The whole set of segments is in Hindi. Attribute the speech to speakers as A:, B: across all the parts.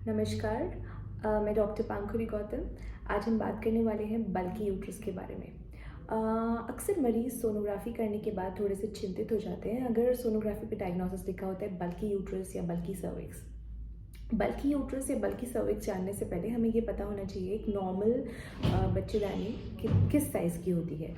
A: नमस्कार। मैं डॉक्टर पांखुरी गौतम। आज हम बात करने वाले हैं बल्की यूट्रस के बारे में। अक्सर मरीज़ सोनोग्राफ़ी करने के बाद थोड़े से चिंतित हो जाते हैं अगर सोनोग्राफ़ी पे डायग्नोसिस लिखा होता है बल्की यूट्रस या बल्की सर्विक्स। बल्की यूट्रस या बल्की सर्विक्स जानने से पहले हमें ये पता होना चाहिए एक नॉर्मल बच्चेदानी किस साइज़ की होती है।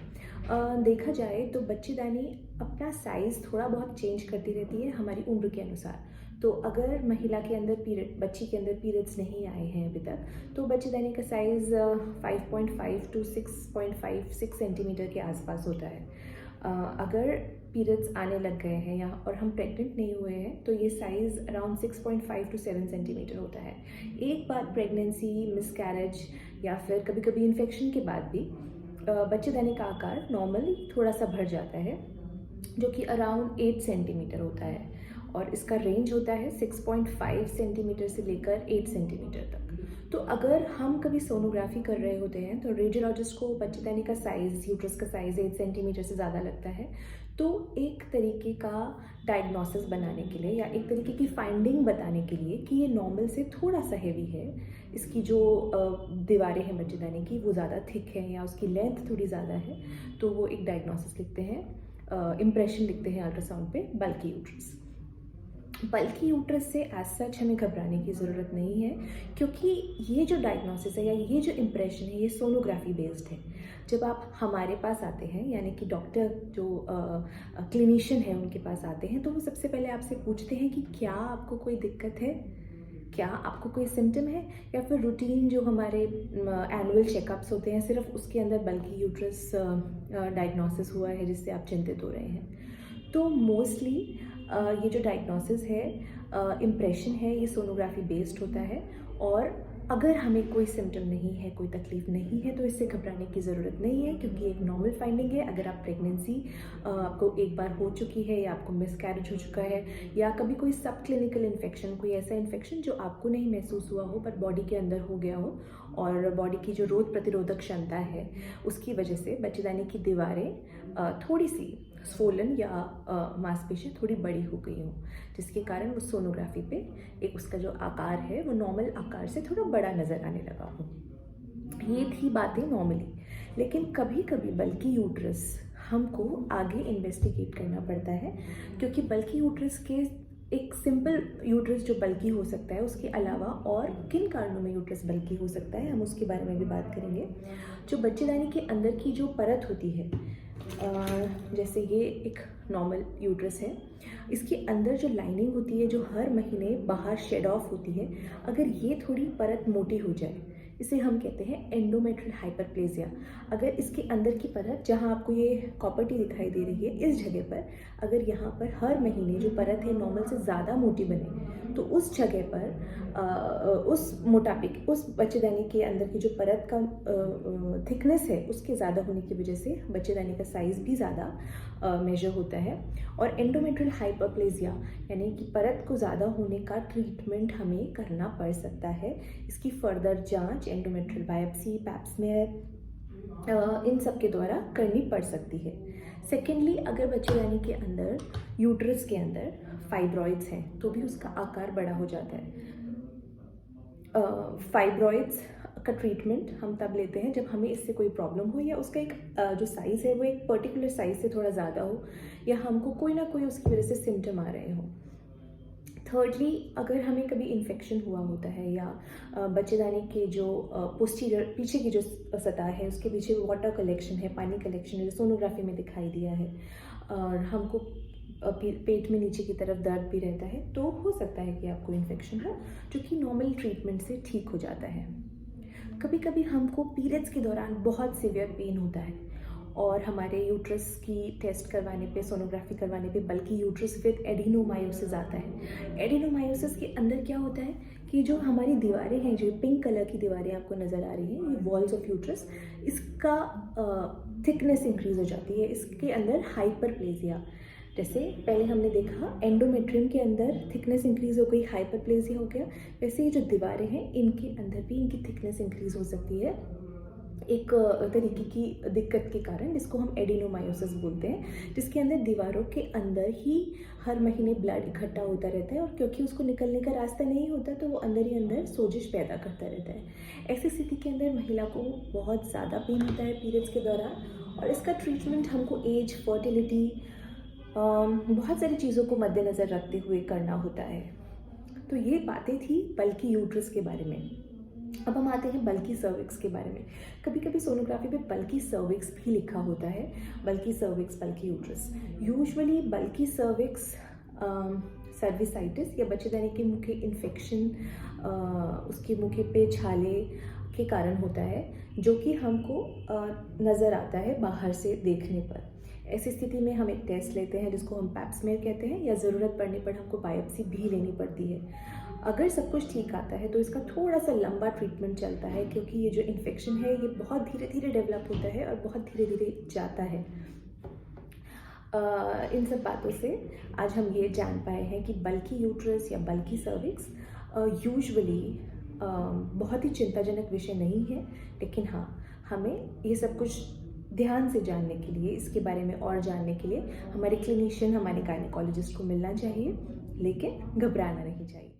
A: देखा जाए तो बच्चेदानी अपना साइज़ थोड़ा बहुत चेंज करती रहती है हमारी उम्र के अनुसार। तो अगर महिला के अंदर बच्ची के अंदर पीरियड्स नहीं आए हैं अभी तक, तो बच्चेदानी का साइज़ 5.5 टू 6.56 सेंटीमीटर के आसपास होता है। अगर पीरियड्स आने लग गए हैं या और हम प्रेग्नेंट नहीं हुए हैं तो ये साइज़ अराउंड 6.5 टू 7 सेंटीमीटर होता है। एक बार प्रेगनेंसी, मिसकैरेज या फिर कभी कभी इन्फेक्शन के बाद भी बच्चेदानी का आकार नॉर्मली थोड़ा सा बढ़ जाता है, जो कि अराउंड 8 सेंटीमीटर होता है और इसका रेंज होता है 6.5 सेंटीमीटर से लेकर 8 सेंटीमीटर तक। तो अगर हम कभी सोनोग्राफी कर रहे होते हैं तो रेडियोलॉजिस्ट को बच्चेदानी का साइज़, यूट्रस का साइज़ 8 सेंटीमीटर से ज़्यादा लगता है, तो एक तरीके का डायग्नोसिस बनाने के लिए या एक तरीके की फाइंडिंग बताने के लिए कि ये नॉर्मल से थोड़ा सा हैवी है, इसकी जो दीवारें हैं बच्चेदानी की वो ज़्यादा थिक है या उसकी लेंथ थोड़ी ज़्यादा है, तो वो एक डायग्नोसिस लिखते हैं, इम्प्रेशन लिखते हैं अल्ट्रासाउंड पे बल्की यूट्रस। बल्की यूट्रस से एज सच हमें घबराने की ज़रूरत नहीं है, क्योंकि ये जो डायग्नोसिस है या ये जो इम्प्रेशन है ये सोनोग्राफी बेस्ड है। जब आप हमारे पास आते हैं, यानी कि डॉक्टर जो क्लिनिशियन है उनके पास आते हैं, तो वो सबसे पहले आपसे पूछते हैं कि क्या आपको कोई दिक्कत है, क्या आपको कोई सिम्टम है, या फिर रूटीन जो हमारे एनुअल चेकअप्स होते हैं सिर्फ उसके अंदर बल्की यूट्रस डायग्नोसिस हुआ है जिससे आप चिंतित हो रहे हैं। तो मोस्टली ये जो डायग्नोसिस है, इम्प्रेशन है, ये सोनोग्राफी बेस्ड होता है। और अगर हमें कोई सिम्टम नहीं है, कोई तकलीफ नहीं है, तो इससे घबराने की ज़रूरत नहीं है, क्योंकि एक नॉर्मल फाइंडिंग है। अगर आप प्रेगनेंसी आपको एक बार हो चुकी है या आपको मिसकैरेज हो चुका है या कभी कोई सब क्लिनिकल इन्फेक्शन, कोई ऐसा इन्फेक्शन जो आपको नहीं महसूस हुआ हो पर बॉडी के अंदर हो गया हो और बॉडी की जो रोग प्रतिरोधक क्षमता है उसकी वजह से बच्चेदानी की दीवारें थोड़ी सी स्वोलन या मांसपेशियाँ थोड़ी बड़ी हो गई हों, जिसके कारण उस सोनोग्राफी पे एक उसका जो आकार है वो नॉर्मल आकार से थोड़ा बड़ा नज़र आने लगा हो। ये थी बातें नॉर्मली, लेकिन कभी कभी बल्की यूट्रस हमको आगे इन्वेस्टिगेट करना पड़ता है, क्योंकि बल्की यूट्रस के एक सिंपल यूट्रस जो बल्की हो सकता है, उसके अलावा और किन कारणों में यूट्रस बल्की हो सकता है हम उसके बारे में भी बात करेंगे। जो बच्चेदानी के अंदर की जो परत होती है, जैसे ये एक नॉर्मल यूट्रस है, इसके अंदर जो लाइनिंग होती है जो हर महीने बाहर शेड ऑफ होती है, अगर ये थोड़ी परत मोटी हो जाए, इसे हम कहते हैं एंडोमेट्रियल हाइपरप्लेजिया। अगर इसके अंदर की परत, जहाँ आपको ये कॉपर्टी दिखाई दे रही है, इस जगह पर अगर यहाँ पर हर महीने जो परत है नॉर्मल से ज़्यादा मोटी बने, तो उस जगह पर उस मोटापे की, उस बच्चेदानी के अंदर की जो परत का थिकनेस है उसके ज़्यादा होने की वजह से बच्चेदानी का साइज़ भी ज़्यादा मेजर होता है। और एंडोमेट्रियल हाइपरप्लेजिया यानी कि परत को ज़्यादा होने का ट्रीटमेंट हमें करना पड़ सकता है। इसकी फर्दर जांच एंडोमेट्रियल बायोप्सी, पैप्समेयर, इन सब के द्वारा करनी पड़ सकती है। सेकेंडली, अगर बच्चेदानी के अंदर, यूट्रस के अंदर फाइब्रॉइड्स हैं तो भी उसका आकार बड़ा हो जाता है। फाइब्रॉइड्स का ट्रीटमेंट हम तब लेते हैं जब हमें इससे कोई प्रॉब्लम हो या उसका एक जो साइज़ है वो एक पर्टिकुलर साइज़ से थोड़ा ज़्यादा हो या हमको कोई ना कोई उसकी वजह से सिम्टम आ रहे हों। थर्डली, अगर हमें कभी इन्फेक्शन हुआ होता है या बच्चेदानी के जो पोस्टीरियर पीछे की जो सतह है उसके पीछे वाटर कलेक्शन है, पानी कलेक्शन है, जो सोनोग्राफी में दिखाई दिया है, और हमको पेट में नीचे की तरफ दर्द भी रहता है, तो हो सकता है कि आपको इन्फेक्शन हो, जो कि नॉर्मल ट्रीटमेंट से ठीक हो जाता है। कभी कभी हमको पीरियड्स के दौरान बहुत सीवियर पेन होता है और हमारे यूट्रस की टेस्ट करवाने पे, सोनोग्राफी करवाने पे बल्कि यूट्रस विद एडिनोमायोसिस आता है। एडिनोमायोसिस के अंदर क्या होता है कि जो हमारी दीवारें हैं, जो पिंक कलर की दीवारें आपको नज़र आ रही हैं, ये वॉल्स ऑफ यूट्रस, इसका थिकनेस इंक्रीज हो जाती है, इसके अंदर हाइपरप्लेजिया। जैसे पहले हमने देखा एंडोमेट्रियम के अंदर थिकनेस इंक्रीज हो गई, हाइपरप्लेजिया हो गया, वैसे ये जो दीवारें हैं इनके अंदर भी इनकी थिकनेस इंक्रीज हो सकती है एक तरीके की दिक्कत के कारण, जिसको हम एडिनोमायोसिस बोलते हैं, जिसके अंदर दीवारों के अंदर ही हर महीने ब्लड इकट्ठा होता रहता है, और क्योंकि उसको निकलने का रास्ता नहीं होता तो वो अंदर ही अंदर सोजिश पैदा करता रहता है। ऐसी स्थिति के अंदर महिला को बहुत ज़्यादा पेन होता है पीरियड्स के दौरान, और इसका ट्रीटमेंट हमको एज, फर्टिलिटी, बहुत सारी चीज़ों को मद्देनज़र रखते हुए करना होता है। तो ये बातें थी बल्कि यूट्रस के बारे में। अब हम आते हैं बल्कि सर्विक्स के बारे में। कभी कभी सोनोग्राफी पे बल्कि सर्विक्स भी लिखा होता है, बल्कि सर्विक्स, बल्कि यूट्रस। यूजुअली बल्कि सर्विक्स सर्विसाइटिस या बच्चेदानी के मुंह के इन्फेक्शन, उसके मुंह के पे छाले के कारण होता है, जो कि हमको नज़र आता है बाहर से देखने पर। ऐसी स्थिति में हम एक टेस्ट लेते हैं जिसको हम पैप स्मेयर कहते हैं, या ज़रूरत पड़ने पर हमको बायोप्सी भी लेनी पड़ती है। अगर सब कुछ ठीक आता है तो इसका थोड़ा सा लंबा ट्रीटमेंट चलता है, क्योंकि ये जो इन्फेक्शन है ये बहुत धीरे धीरे डेवलप होता है और बहुत धीरे धीरे जाता है। इन सब बातों से आज हम ये जान पाए हैं कि बल्कि यूट्रस या बल्कि सर्विक्स यूजुअली बहुत ही चिंताजनक विषय नहीं है, लेकिन हाँ, हमें ये सब कुछ ध्यान से जानने के लिए, इसके बारे में और जानने के लिए हमारे क्लिनिशियन, हमारे गायनेकोलॉजिस्ट को मिलना चाहिए, लेकिन घबराना नहीं चाहिए।